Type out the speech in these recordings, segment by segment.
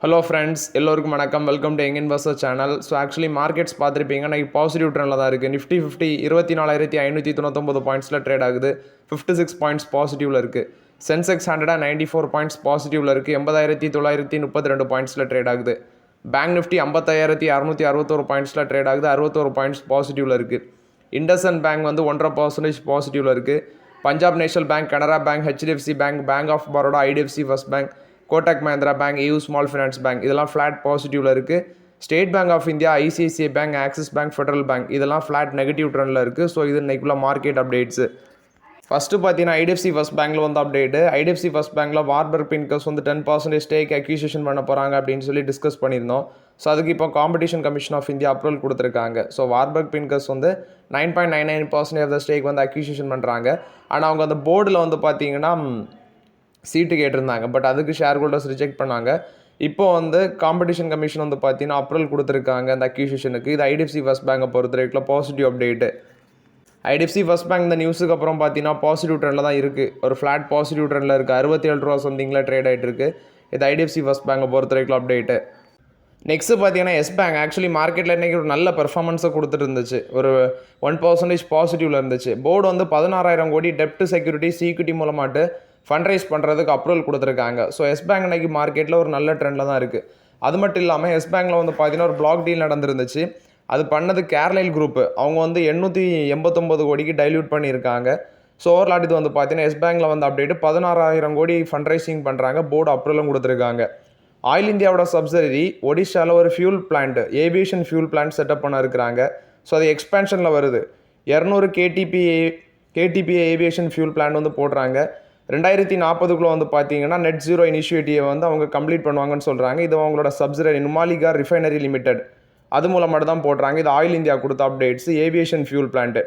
Hello friends, எல்லோருக்கும் வணக்கம். Welcome to young investor channel. So actually markets பார்த்துருப்பீங்க, நான் பாசிட்டிவ் ட்ரெண்டில் தான் இருக்குது. நிஃப்டி 24,599 பாயிண்ட்ஸில் ட்ரேட் ஆகுது. 56 பாயிண்ட்ஸ் பாசிட்டிவில் இருக்குது. சென்செக்ஸ் 194 பாயிண்ட்ஸ் பாசிட்டிவில் இருக்குது. 80,932 பாயிண்ட்ஸில் ட்ரேட் ஆகுது. பேங்க் நிஃப்டி 55,661 பாயிண்ட்ஸில் ட்ரேட் ஆகுது. 61 பாயிண்ட்ஸ் பாசிட்டிவில் இருக்குது. இண்டஸ்இண்ட் பேங்க் 1.5% பாசிட்டிவில் இருக்குது. Punjab National Bank, Canara Bank, HDFC Bank, Bank of Baroda, IDFC First Bank, Kotak Mahindra Bank, EU Small Finance Bank இதெல்லாம் ஃப்ளாட் பாசிட்டிவில் இருக்குது. State Bank of India, ICICI Bank, Axis Bank, Federal Bank இதெல்லாம் flat negative ட்ரெண்டில் இருக்குது. ஸோ இது இன்னைக்குள்ள மார்க்கெட் அப்டேட்ஸு. ஃபஸ்ட்டு பார்த்தீங்கன்னா IDFC First பேங்க்கில் அப்டேட்டு. ஐடிஎஃப்சி ஃபர்ஸ்ட் பேங்க்கில் வார்பர்க் பின்கஸ் 10% ஸ்டேக் அக்யூசிஷன் பண்ண போகிறாங்க அப்படின்னு சொல்லி டிஸ்கஸ் பண்ணியிருந்தோம். ஸோ அதுக்கு இப்போ competition commission of India approval கொடுத்துருக்காங்க. So Warburg Pincus 9.99% of the stake acquisition பண்ணுறாங்க. ஆனால் அவங்க அந்த போர்டில் பார்த்தீங்கன்னா சீட்டு கேட்டிருந்தாங்க. பட் அதுக்கு ஷேர் ஹோல்டர்ஸ் ரிஜெக்ட் பண்ணாங்க. இப்போ காம்படிஷன் கமிஷன் பார்த்தீங்கன்னா அப்ரூவல் கொடுத்துருக்காங்க அந்த அக்யூசிஷனுக்கு. இது ஐடிஎஃப்சி ஃபர்ஸ்ட் பேங்கை பொறுத்த வரைக்கும் positive update. IDFC First bank இந்த நியூஸுக்கு அப்புறம் பார்த்தீங்கன்னா பாசிட்டிவ் ட்ரெண்டில் தான் இருக்குது. ஒரு ஃப்ளாட் பாசிட்டிவ் ட்ரெண்டில் இருக்குது. 67 ரூபா சம்திங்கில் ட்ரேட் ஆகிட்டு இருக்குது. இது ஐடிஎஃப்சி ஃபர்ஸ்ட் பேங்கை பொறுத்த வரைக்கும் அப்டேட்டு. நெக்ஸ்ட்டு பார்த்தீங்கன்னா எஸ் பேங்க் ஆக்சுவலி மார்க்கெட்டில் இன்றைக்கி ஒரு நல்ல பெர்ஃபார்மன்ஸை கொடுத்துட்டு இருந்துச்சு. ஒரு 1% பாசிட்டிவில் இருந்துச்சு. போர்டு 16,000 கோடி டெப்ட் செக்யூரிட்டிஸ் ஈக்விட்டி மூலமாட்டு ஃபண்ட் ரைஸ் பண்ணுறதுக்கு அப்ரூவல் கொடுத்துருக்காங்க. ஸோ எஸ் பேங்க் இன்றைக்கி மார்க்கெட்டில் ஒரு நல்ல ட்ரெண்டில் தான் இருக்குது. அது மட்டும் இல்லாமல் எஸ் பேங்க்கில் பார்த்தீங்கன்னா ஒரு பிளாக் டீல் நடந்துருந்துச்சு. அது பண்ணது கேர்லைல் குரூப்பு. அவங்க 889 கோடிக்கு டைல்யூட் பண்ணியிருக்காங்க. ஸோ ஓவர்லாட் இது பார்த்தீங்கன்னா எஸ் பேங்க்கில் அப்டேட்டு 16,000 கோடி ஃபண்ட் ரைசிங் பண்ணுறாங்க. போர்டு அப்ரூவலும் கொடுத்துருக்காங்க. ஆயில் இந்தியாவோட சப்சிடரி ஒடிஷாவில் ஒரு fuel plant, aviation fuel plant setup பண்ண இருக்கிறாங்க. ஸோ அது எக்ஸ்பேன்ஷனில் வருது. 200 கேடிபிஏ ஏவியேஷன் ஃபியூல் பிளான்ட் போடுறாங்க. 2040 பார்த்தீங்கன்னா நெட் ஜீரோ இனிஷியேட்டிவை அவங்க கம்ப்ளீட் பண்ணுவாங்கன்னு சொல்கிறாங்க. இது அவங்களோட சப்சிடரி நுமாலிகா ரிஃபைனரி லிமிடெட் அது மூலமாக தான் போடுறாங்க. இது ஆயில் இந்தியா கொடுத்த updates. Aviation fuel plant.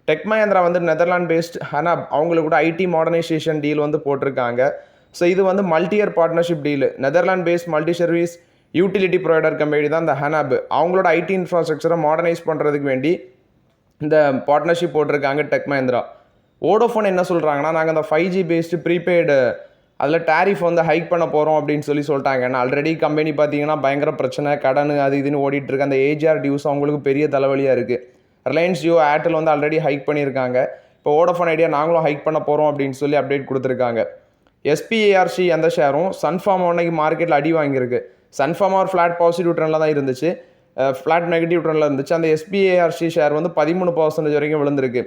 Tech Mahindra Netherland based ஹனாப் அவங்களுக்கு கூட ஐடி மாடர்னைசேஷன் டீல் போட்டிருக்காங்க. ஸோ இது multiyear partnership deal. Netherland based multi service utility provider company தான் இந்த ஹனாப். அவங்களோட ஐடி இன்ஃப்ராஸ்ட்ரக்சரை மாடர்னைஸ் பண்ணுறதுக்கு வேண்டி இந்த பார்ட்னர்ஷிப் போட்டிருக்காங்க டெக் மஹிந்திரா. வோடோஃபோன் என்ன சொல்கிறாங்கன்னா, நாங்கள் அந்த 5G பேஸ்டு ப்ரீபெய்டு அதில் டேரிஃப் ஹைக் பண்ண போகிறோம் அப்படின்னு சொல்லிட்டாங்க. ஏன்னா ஆல்ரெடி கம்பெனி பார்த்தீங்கன்னா பயங்கர பிரச்சனை, கடன் அது இதுன்னு ஓடிட்டுருக்கு. அந்த ஏஜிஆர் டியூஸ் அவங்களுக்கு பெரிய தலைவலியாக இருக்குது. Reliance Jio, Airtel already hike பண்ணியிருக்காங்க. இப்போ வோடோஃபோன் ஐடியா நாங்களும் ஹைக் பண்ண போகிறோம் அப்படின்னு சொல்லி அப்டேட் கொடுத்துருக்காங்க. SPARC அந்த ஷேரும் சன்ஃபார்மா அன்னைக்கு மார்க்கெட்டில் அடி வாங்கியிருக்கு. சன்ஃபார்மா ஒரு ஃப்ளாட் பாசிட்டிவ் ட்ரெண்டில் தான் இருந்துச்சு, ஃப்ளாட் நெகட்டிவ் ட்ரெண்டில் இருந்துச்சு. அந்த SPARC ஷேர் 13% வரைக்கும் விழுந்திருக்கு.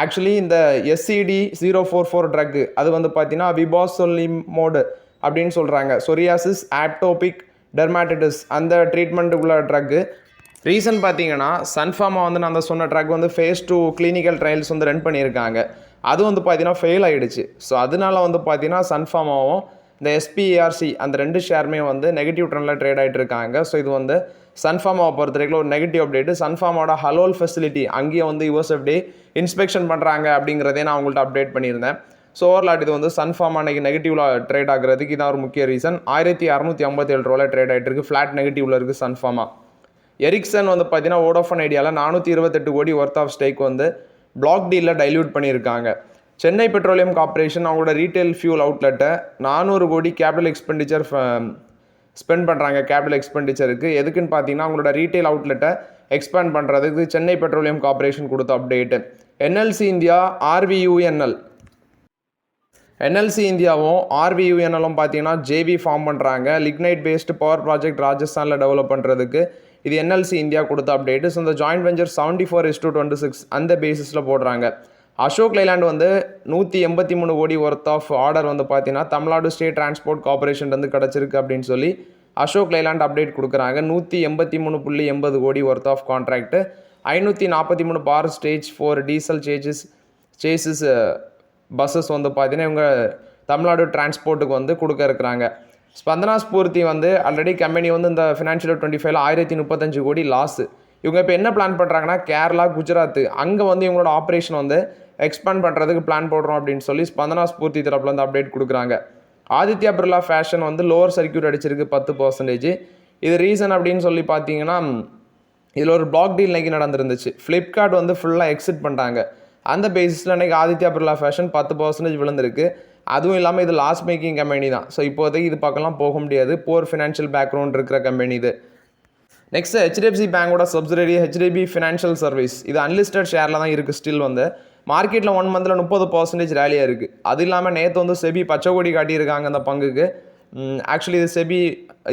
ஆக்சுவலி இந்த SCD-044 ட்ரக் அது பார்த்தீங்கன்னா விபாசோலிமோடு அப்படின்னு சொல்கிறாங்க. சொரியாசிஸ், ஆப்டோபிக் டெர்மாட்டிட்டிஸ் அந்த ட்ரீட்மெண்ட்டுக்குள்ள ட்ரக்கு. ரீசன் பார்த்தீங்கன்னா சன்ஃபார்மா நான் சொன்ன drug phase 2 clinical trials run பண்ணியிருக்காங்க. அது பார்த்தீங்கன்னா ஃபெயில் ஆகிடுச்சு. ஸோ அதனால பார்த்தீங்கன்னா சன்ஃபார்மாவும் இந்த SPARC அந்த 2 ஷேருமே நெகட்டிவ் ட்ரெண்டில் ட்ரேட் ஆகிட்டு இருக்காங்க. ஸோ இது சன்ஃபார்மாவை பொறுத்த வரைக்கும் ஒரு நெகட்டிவ் அப்டேட்டு. சன்ஃபார்மாவோட ஹலோல் ஃபெசிலிட்டி அங்கேயே USFDA இன்ஸ்பெக்ஷன் பண்ணுறாங்க அப்படிங்கிறதே நான் உங்கள்கிட்ட அப்டேட் பண்ணியிருந்தேன். ஸோ ஓவர்லாட் இது சன்ஃபார்மா அன்றைக்கி நெகட்டிவில் ட்ரேட் ஆகிறதுக்கு இதான் ஒரு முக்கிய ரீசன். 1,657 ரூபாயில் ட்ரேட் ஆகிட்டு இருக்குது. ஃப்ளாட் நெகட்டிவில் இருக்குது சன்ஃபார்மா. எரிக்சன் பார்த்தீங்கன்னா வோடோஃபோன் ஐடியாவில் 428 crore worth of stake block டீலில் டைல்யூட் பண்ணியிருக்காங்க. சென்னை பெட்ரோலியம் கார்பரேஷன் அவங்களோட ரீட்டைல் ஃபியூல் அவுட்லெட்டை 400 கோடி கேபிட்டல் எக்ஸ்பெண்டிச்சர் ஸ்பெண்ட் பண்ணுறாங்க. கேபிட்டல் எக்ஸ்பெண்டிச்சருக்கு எதுக்குன்னு பார்த்தீங்கன்னா அவங்களோட ரீட்டைல் அவுட்லெட்டை எக்ஸ்பேண்ட் பண்ணுறதுக்கு சென்னை பெட்ரோலியம் கார்பரேஷன் கொடுத்த update. NLC India, RVUNL NLC இந்தியாவும் RVUNLும் பார்த்தீங்கன்னா JV ஃபார்ம் பண்ணுறாங்க. லிக்னைட் பேஸ்டு பவர் ப்ராஜெக்ட் ராஜஸ்தானில் டெவலப் பண்ணுறதுக்கு இது NLC இந்தியா கொடுத்த அப்டேட்டு. ஸோ இந்த ஜாயின்ட் வெஞ்சர் 74:26 அந்த பேசிஸில் போடுறாங்க. அசோக் லைலாண்ட் 183 கோடி ஒர்த் ஆஃப் ஆர்டர் பார்த்தீங்கன்னா தமிழ்நாடு ஸ்டேட் டிரான்ஸ்போர்ட் கார்பரேஷன் கிடச்சிருக்கு அப்படின்னு சொல்லி அசோக் லைலாண்ட் அப்டேட் கொடுக்குறாங்க. 183.80 crore worth of contract. 543 for stage 4 diesel chassis buses பார்த்தீங்கன்னா இவங்க தமிழ்நாடு டிரான்ஸ்போர்ட்டுக்கு கொடுக்க இருக்கிறாங்க. ஸ்பந்தனா ஸ்பூர்த்தி ஆல்ரெடி கம்பெனி இந்த ஃபினான்ஷியல் 25ல் 1,035 கோடி லாஸு. இவங்க இப்போ என்ன பிளான் பண்ணுறாங்கன்னா கேரளா, குஜராத் அங்கே இவங்களோட ஆப்ரேஷன் எக்ஸ்பேண்ட் பண்ணுறதுக்கு பிளான் போடுறோம் அப்படின்னு சொல்லி ஸ்பந்தனா ஸ்பூர்த்தி தரப்பில் அப்டேட் கொடுக்குறாங்க. Aditya Birla fashion lower circuit அடிச்சிருக்கு 10%. இது ரீசன் அப்படின்னு சொல்லி பார்த்தீங்கன்னா இதில் ஒரு பிளாக் டீல் இன்றைக்கி நடந்துருந்துச்சு. ஃப்ளிப்கார்ட் ஃபுல்லாக எக்ஸிட் பண்ணிட்டாங்க. அந்த பேசிஸில் இன்றைக்கி ஆதித்யா பிர்லா ஃபேஷன் 10% விழுந்திருக்கு. அதுவும் இல்லாமல் இது லாஸ் மேக்கிங் கம்பெனி தான். ஸோ இப்போதைக்கு இது பக்கம்லாம் போக முடியாது. புவர் ஃபினான்ஷியல் பேக்ரவுண்ட் இருக்கிற கம்பெனி இது. நெக்ஸ்ட் ஹெச்டிஎஃப்சி பேங்கோட சப்சிடரி ஹெச்டிபி ஃபினான்ஷியல் சர்வீஸ். இது அன்லிஸ்டட் ஷேரில் தான் இருக்குது. ஸ்டில் வந்து மார்க்கெட்டில் 1 மந்தில் 30% ரேலியாக இருக்குது. அது இல்லாமல் நேற்று வந்து செபி பச்சை கொடி காட்டியிருக்காங்க அந்த பங்குக்கு. ஆக்சுவலி இது செபி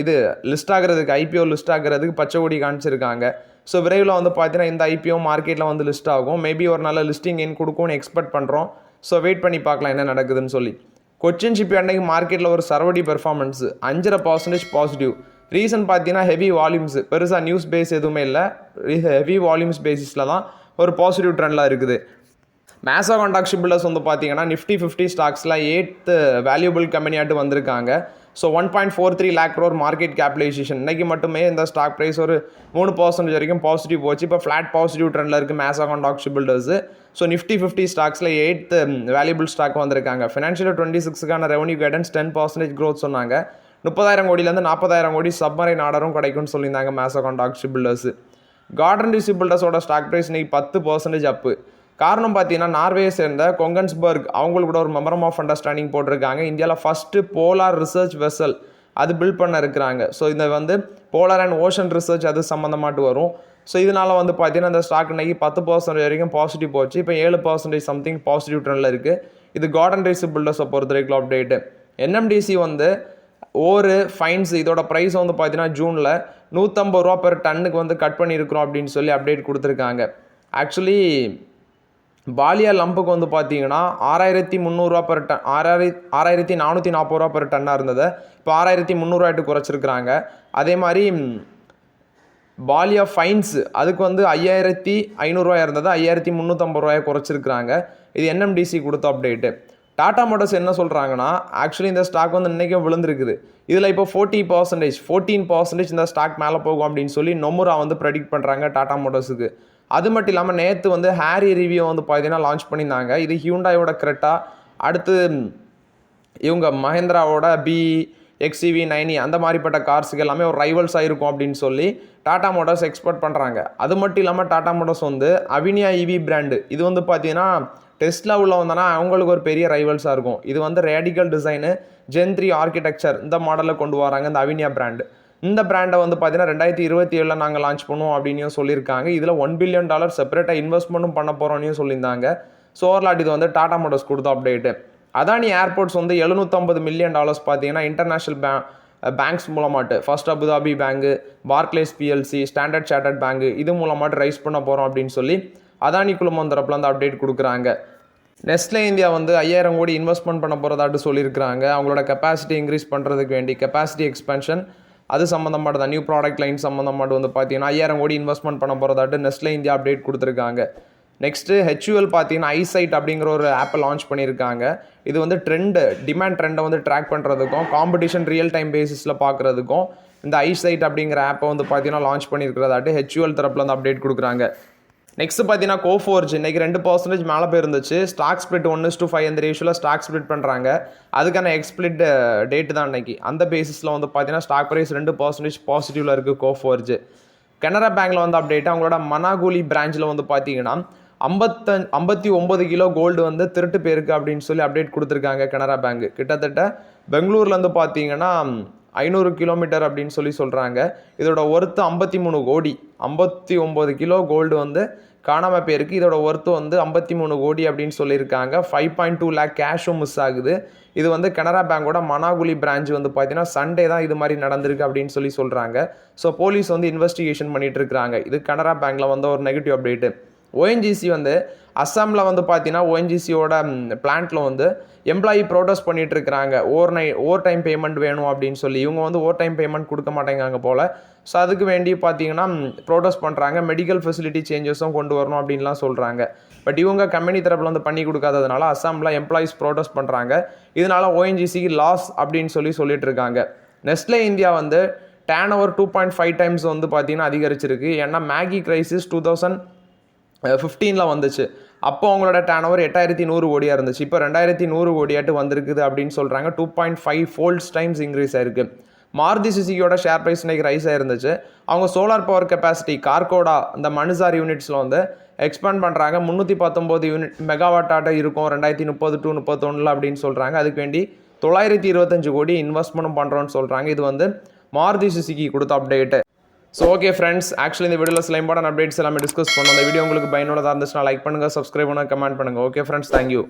இது லிஸ்ட் ஆகிறதுக்கு ஐபிஓ லிஸ்ட் ஆகிறதுக்கு பச்சை கொடி காமிச்சிருக்காங்க. ஸோ விரைவில் வந்து பார்த்தீங்கன்னா இந்த ஐபிஓ மார்க்கெட்டில் வந்து லிஸ்ட் ஆகும். மேபி ஒரு நல்ல லிஸ்டிங் எண் கொடுக்கும்னு எக்ஸ்பெக்ட் பண்ணுறோம். ஸோ வெயிட் பண்ணி பார்க்கலாம் என்ன நடக்குதுன்னு சொல்லி. கொச்சின் ஷிப்யார்ட் அன்னைக்கு மார்க்கெட்டில் ஒரு சரவடி பெர்ஃபார்மன்ஸ் 5% பாசிட்டிவ். ரீசன் பார்த்தீங்கன்னா ஹெவி வால்யூம்ஸ், பெருசாக நியூஸ் பேஸ் எதுவுமே இல்லை. ஹெவி வால்யூம்ஸ் பேசிஸில் தான் ஒரு பாசிட்டிவ் ட்ரெண்டில் இருக்குது. மேசா காண்டாக்ட் ஷிப்பில்டர்ஸ் வந்து பார்த்தீங்கன்னா நிஃப்டி 50 ஸ்டாக்ஸில் 8th வேல்யூபிள் கம்பெனியாட்டு வந்திருக்காங்க. So 1.43 lakh crore market capitalisation. இன்றைக்கி மட்டுமே இந்த ஸ்டாக் ப்ரைஸ் ஒரு 3% வரைக்கும் பாசிட்டிவ் போச்சு. இப்போ ஃப்ளாட் பாசிட்டிவ் ட்ரெண்டில் இருக்குது மேசா காண்டாக்ட் ஷிப்பில்டர்ஸ். ஸோ நிஃப்டி 50 ஸ்டாக்ஸில் 8th வேல்யூபிள் ஸ்டாக் வந்திருக்காங்க. ஃபினான்ஷியல் 26க்கான ரெவன்யூ கைடன்ஸ் 10% க்ரோத் சொன்னாங்க. 30,000 கோடியிலேருந்து 40,000 கோடி சப்மரைன் ஆர்டரும் கிடைக்கும்னு சொல்லியிருந்தாங்க மேசா காண்டாக்ட் ஷிப்பில்டர்ஸ். கார்டன் ஷிப்பில்டர்ஸோட ஸ்டாக் ப்ரைஸ் இன்னைக்கு 10% அப்பு. காரணம் பார்த்தீங்கன்னா நார்வேயை சேர்ந்த கொங்கன்ஸ்பர்க் அவங்களுக்கு கூட ஒரு மெமரம் ஆஃப் அண்டர்ஸ்டாண்டிங் போட்டிருக்காங்க. இந்தியாவில் ஃபஸ்ட்டு போலார் ரிசர்ச் வெசல் அது பில்ட் பண்ண இருக்கிறாங்க. ஸோ இதை வந்து போலார் அண்ட் ஓஷன் ரிசர்ச் அது சம்மந்தமாட்டு வரும். ஸோ இதனால் வந்து பார்த்தீங்கன்னா இந்த ஸ்டாக் இன்னைக்கு 10% வரைக்கும் பாசிட்டிவ் போச்சு. இப்போ 7% சம்திங் பாசிட்டிவ் ட்ரெண்டில் இருக்குது. இது கார்டன் ஷிப்பில்டர்ஸை பொறுத்த வரைக்கும் அப்டேட்டு. என்எம்டிசி வந்து ஒரு ஃபைன்ஸ் இதோட ப்ரைஸ் வந்து பார்த்தீங்கன்னா ஜூனில் 150 ரூபா பெர் டன்னுக்கு வந்து கட் பண்ணியிருக்கிறோம் அப்படின்னு சொல்லி அப்டேட் கொடுத்துருக்காங்க. ஆக்சுவலி பாலியா லம்புக்கு வந்து பார்த்தீங்கன்னா 6,300 ரூபா பெர் டன் 6,440 ரூபா பெர் டன்னாக இருந்தது. இப்போ 6,300 குறைச்சிருக்கிறாங்க. அதே மாதிரி பாலியா ஃபைன்ஸ் அதுக்கு வந்து 5,500 ரூபாய் இருந்தது, 5,350 ரூபாயை குறைச்சிருக்கிறாங்க. இது என்எம்டிசி கொடுத்த அப்டேட்டு. டாடா மோட்டர்ஸ் என்ன சொல்கிறாங்கன்னா ஆக்சுவலி இந்த ஸ்டாக் வந்து இன்றைக்கும் விழுந்திருக்குது. இதில் இப்போ 14% இந்த ஸ்டாக் மேலே போகும் அப்படின்னு சொல்லி நொமுரா வந்து ப்ரெடிக்ட் பண்ணுறாங்க டாடா மோட்டர்ஸுக்கு. அது மட்டும் இல்லாமல் நேற்று வந்து ஹேரி ரிவ்யூ வந்து பார்த்தீங்கன்னா லான்ச் பண்ணியிருந்தாங்க. இது ஹியூண்டாயோட கிரெட்டா, அடுத்து இவங்க மஹேந்திராவோட XEV 90 அந்த மாதிரிப்பட்ட கார்ஸுக்கு எல்லாமே ஒரு ரைவல்ஸாக இருக்கும் அப்படின்னு சொல்லி டாடா மோட்டர்ஸ் எக்ஸ்பெக்ட் பண்ணுறாங்க. அது மட்டும் இல்லாமல் டாடா மோட்டர்ஸ் வந்து அவினியா இவி பிராண்டு இது வந்து பார்த்தீங்கன்னா டெஸ்லா உள்ள வந்தோன்னா அவங்களுக்கு ஒரு பெரிய ரைவல்ஸாக இருக்கும். இது வந்து ரேடிக்கல் டிசைனு ஜென் 3 ஆர்கிடெக்சர் இந்த மாடலில் கொண்டு வராங்க இந்த அவினியா பிராண்டு. இந்த பிராண்டை வந்து பார்த்தீங்கன்னா 2027 நாங்கள் லான்ச் பண்ணுவோம் அப்படின்னு சொல்லியிருக்காங்க. இதில் $1 billion செப்பரேட்டாக இன்வெஸ்ட்மெண்ட்டும் பண்ண போகிறோன்னு சொல்லியிருந்தாங்க. ஸோ ஓவர்லாட் இது வந்து டாடா மோட்டர்ஸ் கொடுத்த அப்டேட்டு. அதானி ஏர்போர்ட்ஸ் வந்து $750 million பார்த்தீங்கன்னா இன்டர்நேஷ்னல் பேங்க்ஸ் மூலமாட்டு first Abu Dhabi bank, Barclays PLC, Standard Chartered bank இது மூலமாட்டு ரைஸ் பண்ண போகிறோம் அப்படின்னு சொல்லி அதானி குழுமம் தரப்பில் அந்த அப்டேட் கொடுக்குறாங்க. நெஸ்லே இந்தியா வந்து 5,000 கோடி இன்வெஸ்ட்மெண்ட் பண்ண போகிறதாட்டு சொல்லியிருக்கிறாங்க. அவங்களோட கெப்பாசிட்டி இன்க்ரீஸ் பண்ணுறதுக்கு வேண்டி கெப்பாசிட்டி எக்ஸ்பென்ஷன் அது சம்மந்தமாட்டது நியூ ப்ராடக்ட் லைன் சம்மந்தமாட்டு வந்து பார்த்தீங்கன்னா 5,000 கோடி இன்வெஸ்ட்மெண்ட் பண்ண போகிறதாட்டு நெஸ்லே இந்தியா அப்டேட் கொடுத்துருக்காங்க. நெக்ஸ்ட்டு HUL பார்த்தீங்கன்னா ஐசைட் அப்படிங்கிற ஒரு ஆப்பை லான்ச் பண்ணியிருக்காங்க. இது வந்து டிமாண்ட் ட்ரெண்டை வந்து ட்ராக் பண்ணுறதுக்கும் காம்படிஷன் ரியல் டைம் பேசிஸில் பார்க்குறதுக்கும் இந்த ஐசைட் அப்படிங்கிற ஆப்பை வந்து பார்த்தீங்கன்னா லான்ச் பண்ணியிருக்கிறதாட்டு HUL தரப்பில் வந்து அப்டேட் கொடுக்குறாங்க. நெக்ஸ்ட் பார்த்தீங்கன்னா கோஃபோர்ஜ் இன்றைக்கி 2% மேலே போயிருந்துச்சு. ஸ்டாக் ஸ்பிளிட் 1:5 அந்த ரேஷியோவில் ஸ்டாக் ஸ்பிளிட் பண்ணுறாங்க. அதுக்கான எக்ஸ்பிளிட் டேட்டு தான் இன்றைக்கி. அந்த பேசிஸில் வந்து பார்த்தீங்கன்னா ஸ்டாக் ப்ரைஸ் 2% பாசிட்டிவில் இருக்குது கோஃபோர்ஜ். கனரா பேங்க்கில் வந்து அப்டேட் அவங்களோட மனாகுலி பிரான்ச்சில் வந்து பார்த்தீங்கன்னா 59 கிலோ கோல்டு வந்து திருட்டு பேருக்கு அப்படின்னு சொல்லி அப்டேட் கொடுத்துருக்காங்க கனரா பேங்க். கிட்டத்தட்ட பெங்களூர்லேருந்து பார்த்தீங்கன்னா 500 கிலோமீட்டர் அப்படின்னு சொல்லி சொல்கிறாங்க. இதோட ஒர்த்து 53 கோடி. 59 கிலோ கோல்டு வந்து காணாமல் போயிருக்கு. இதோட ஒர்த்து வந்து 53 கோடி அப்படின்னு சொல்லியிருக்காங்க. 5.2 lakh கேஷும் மிஸ் ஆகுது. இது வந்து கனரா பேங்கோட மனாகுலி பிரான்ச் வந்து பார்த்தீங்கன்னா சண்டே தான் இது மாதிரி நடந்திருக்கு அப்படின்னு சொல்லி சொல்கிறாங்க. ஸோ போலீஸ் வந்து இன்வெஸ்டிகேஷன் பண்ணிட்டு இருக்கிறாங்க. இது கனரா பேங்க்கில் வந்து ஒரு நெகட்டிவ் அப்டேட்டு. ONGC வந்து அஸ்ஸாமில் வந்து பார்த்தீங்கன்னா ONGCயோட பிளான்ட்டில் வந்து எம்ப்ளாயி ப்ரோட்டஸ்ட் பண்ணிட்டு இருக்கிறாங்க. ஓவர் டைம் பேமெண்ட் வேணும் அப்படின்னு சொல்லி. இவங்க வந்து ஓவர் டைம் பேமெண்ட் கொடுக்க மாட்டேங்காங்க போல். ஸோ அதுக்கு வேண்டி பார்த்தீங்கன்னா ப்ரோட்டஸ்ட் பண்ணுறாங்க. மெடிக்கல் ஃபெசிலிட்டி சேஞ்சஸும் கொண்டு வரணும் அப்படின்லாம் சொல்கிறாங்க. பட் இவங்க கம்பெனி தரப்பில் வந்து பண்ணி கொடுக்காததுனால அஸ்ஸாமில் எம்ப்ளாயிஸ் ப்ரோட்டஸ்ட் பண்ணுறாங்க. இதனால ONGCக்கு லாஸ் அப்படின்னு சொல்லிட்டு இருக்காங்க. நெஸ்லே இந்தியா வந்து டேர்ன் ஓவர் 2.5 times வந்து பார்த்தீங்கன்னா அதிகரிச்சிருக்கு. ஏன்னா மேகி கிரைசிஸ் 2015 வந்துச்சு. அப்போ அவங்களோட டேர்ன் ஓவர் 8,100 கோடியாக இருந்துச்சு. இப்போ 2,100 கோடியாட்டு வந்திருக்குது அப்படின்னு சொல்கிறாங்க. 2.5 folds டைம்ஸ் இன்க்ரீஸ் ஆயிருக்கு. மாருதி சுசுகியோட ஷேர் ப்ரைஸ் இன்னைக்கு ரைஸ் ஆயிருந்துச்சு. அவங்க சோலார் பவர் கெப்பாசிட்டி கார்கோடா இந்த மனுசார் யூனிட்ஸில் வந்து எக்ஸ்பேண்ட் பண்ணுறாங்க. 319 யூனிட் மெகாவாட் ஆட்ட இருக்கும் 2030 to 31 அப்படின்னு சொல்கிறாங்க. அதுக்கு வேண்டி 925 கோடி இன்வெஸ்ட்மெண்ட் பண்ணுறோன்னு சொல்கிறாங்க. இது வந்து மாருதி சுசுகி கொடுத்த அப்டேட்டு. ஸோ ஓகே ஃப்ரெண்ட்ஸ், ஆக்சுவலி இந்த வீடியோவில் சில இம்பார்ட்டன்ட் அப்டேட்ஸ் எல்லாமே டிஸ்கஸ் பண்ணோம். இந்த வீடியோ உங்களுக்கு பயனுள்ளதாக இருந்துச்சுன்னா லைக் பண்ணுங்கள், சப்ஸ்கிரைப் பண்ணுங்கள், கமெண்ட் பண்ணுங்கள். Okay friends, thank you.